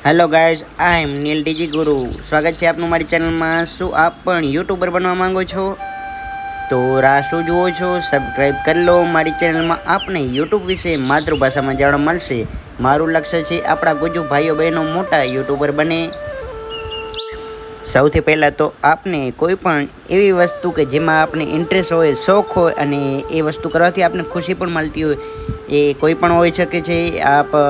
Hello guys, આઈ એમ નીલ DG ગુરુ. સ્વાગત છે આપનું મારી ચેનલમાં. શું આપ પણ યુટ્યુબર બનવા માંગો છો? તો રાહ શું જુઓ છો? સબસ્ક્રાઈબ કરી લો મારી ચેનલમાં. આપને યુટ્યુબ વિશે માતૃભાષામાં જાણવા મળશે. મારું લક્ષ્ય છે આપણા ગુજુ ભાઈઓ બહેનો મોટા યુટ્યુબર બને. સૌથી પહેલાં તો આપને કોઈ પણ એવી વસ્તુ કે જેમાં આપને ઇન્ટરેસ્ટ હોય, શોખ હોય અને એ વસ્તુ કરવાથી આપને ખુશી પણ મળતી હોય, એ કોઈ પણ હોઈ શકે છે. આપ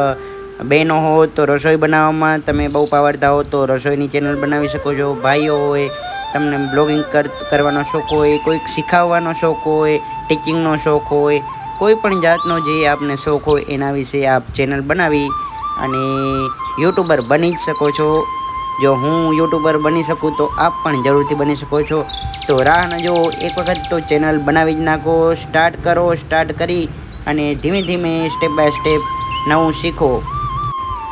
બહેનો હો તો રસોઈ બનાવવામાં તમે બહુ પાવરતા હો તો રસોઈની ચેનલ બનાવી શકો છો. ભાઈઓ હોય તમને બ્લોગિંગ કરવાનો શોખ હોય, કોઈક શીખવવાનો શોખ હોય, ટીચિંગનો શોખ હોય, કોઈ પણ જાતનો જે આપને શોખ હોય એના વિશે આપ ચેનલ બનાવી અને યુટ્યુબર બની જ શકો છો. જો હું યુટ્યુબર બની શકું તો આપ પણ જરૂરથી બની શકો છો. તો રાહ ન જુઓ, એક વખત તો ચેનલ બનાવી જ નાખો. સ્ટાર્ટ કરો. સ્ટાર્ટ કરી અને ધીમે ધીમે સ્ટેપ બાય સ્ટેપ નવું શીખો.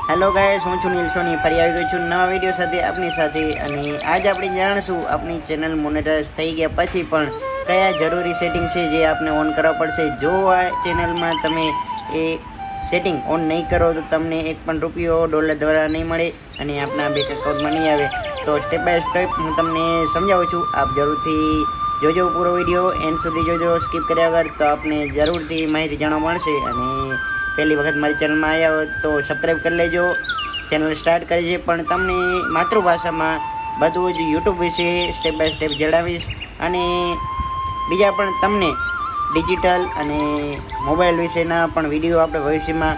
હેલો ગાઈસ, હું છું નીલ સોની, ફરી આવી ગયો છું નવા વિડીયો સાથે આપની સાથે. અને આજ આપણે જાણીશું આપણી ચેનલ મોનેટાઇઝ થઈ ગયા પછી પણ કયા જરૂરી સેટિંગ છે જે આપને ઓન કરવા પડશે. જો આ ચેનલમાં તમે એ સેટિંગ ઓન નહીં કરો તો તમને એક પણ રૂપિયો ડોલર દ્વારા નહીં મળે અને આપના બેંક એકાઉન્ટમાં નહીં આવે. તો સ્ટેપ બાય સ્ટેપ હું તમને સમજાવું છું. આપ જરૂરથી જોજો પૂરો વિડીયો, એન્ડ સુધી જોજો સ્કીપ કર્યા વગર, તો આપને જરૂરથી માહિતી જાણવા મળશે. અને પહેલી વખત મારી ચેનલમાં આવ્યા હોય તો સબસ્ક્રાઈબ કરી લેજો. ચેનલ સ્ટાર્ટ કરી છે પણ તમને માતૃભાષામાં બધું જ યુટ્યુબ વિશે સ્ટેપ બાય સ્ટેપ જણાવીશ. અને બીજા પણ તમને ડિજિટલ અને મોબાઈલ વિશેના પણ વિડીયો આપણે ભવિષ્યમાં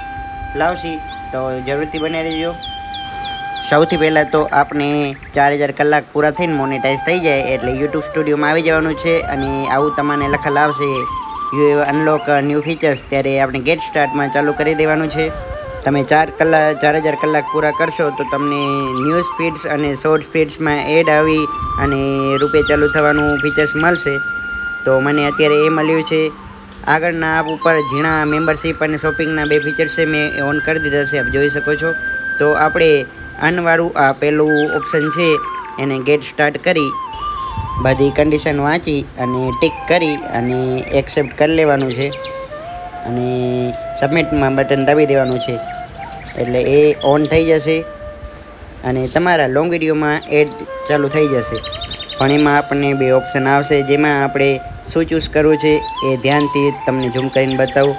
લાવશી, તો જરૂરથી બને રહેજો. સૌથી પહેલાં તો આપણે 4000 કલાક પૂરા થઈને મોનેટાઇઝ થઈ જાય એટલે યુટ્યુબ સ્ટુડિયોમાં આવી જવાનું છે. અને આવું તમને લખેલ આવશે યુ અનલોક ન્યૂ ફીચર્સ, ત્યારે આપણે ગેટ સ્ટાર્ટમાં ચાલુ કરી દેવાનું છે. તમે 4000 કલાક પૂરા કરશો તો તમને ન્યૂઝ ફીડ્સ અને શોર્ટ ફીડ્સમાં એડ આવી અને રૂપિયા ચાલુ થવાનું ફીચર્સ મળશે. તો મને અત્યારે એ મળ્યું છે. આગળના આપ ઉપર ઝીણા મેમ્બરશીપ અને શોપિંગના 2 ફીચર્સ છે, મેં ઓન કરી દીધા છે, આપ જોઈ શકો છો. તો આપણે અનવાળું આ પહેલું ઓપ્શન છે એને ગેટ સ્ટાર્ટ કરી બધી કન્ડિશન વાંચી અને ટિક કરી અને એક્સેપ્ટ કરી લેવાનું છે અને સબમિટમાં બટન દાબી દેવાનું છે. એટલે એ ઓન થઈ જશે અને તમારા લોંગ વિડીયોમાં એડ ચાલુ થઈ જશે. પણ એમાં આપણને 2 ઓપ્શન આવશે, જેમાં આપણે શું ચૂઝ કરવું છે એ ધ્યાનથી તમને ઝૂમ કરીને બતાવું.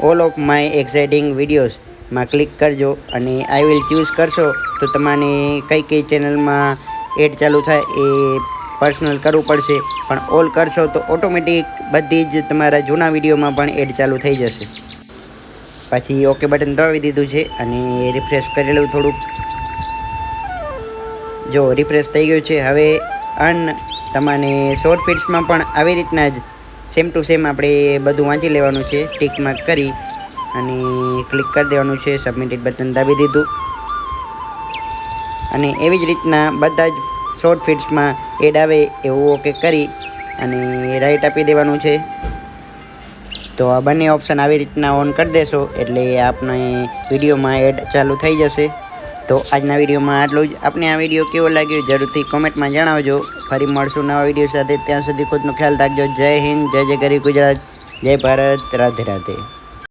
ઓલ ઓફ માય એક્સાઇટિંગ વિડીયોઝમાં ક્લિક કરજો અને આઈ વિલ ચૂઝ કરશો તો તમારે કઈ ચેનલમાં એડ ચાલુ થાય એ પર્સનલ કરવું પડશે. પણ ઓલ કરશો તો ઓટોમેટિક બધી જ તમારા જૂના વિડીયોમાં પણ એડ ચાલુ થઈ જશે. પછી ઓકે બટન દબાવી દીધું છે અને રિફ્રેશ કરેલું થોડુંક. જો રિફ્રેશ થઈ ગયું છે. હવે તમારે શોર્ટ ફીડ્સમાં પણ આવી રીતના જ સેમ ટુ સેમ આપણે બધું વાંચી લેવાનું છે. ટિક માર્ક કરી અને ક્લિક કરી દેવાનું છે. સબમિટેડ બટન દાબી દીધું અને એવી જ રીતના બધા જ શોર્ટ ફીડ્સમાં એડ આવે એવું ઓકે કરી અને રાઈટ આપી દેવાનું છે. તો આ બંને ઓપ્શન આવી રીતના ઓન કરી દેશો એટલે આપને વિડીયોમાં એડ ચાલુ થઈ જશે. તો આજના વિડીયોમાં આટલું જ. આપને આ વિડીયો કેવો લાગ્યો જરૂરથી કોમેન્ટમાં જણાવજો. ફરી મળશું નવા વિડીયો સાથે. ત્યાં સુધી ખુદનો ખ્યાલ રાખજો. જય હિન્દ, જય જય ગરી ગુજરાત, જય ભારત, રાધે રાધે.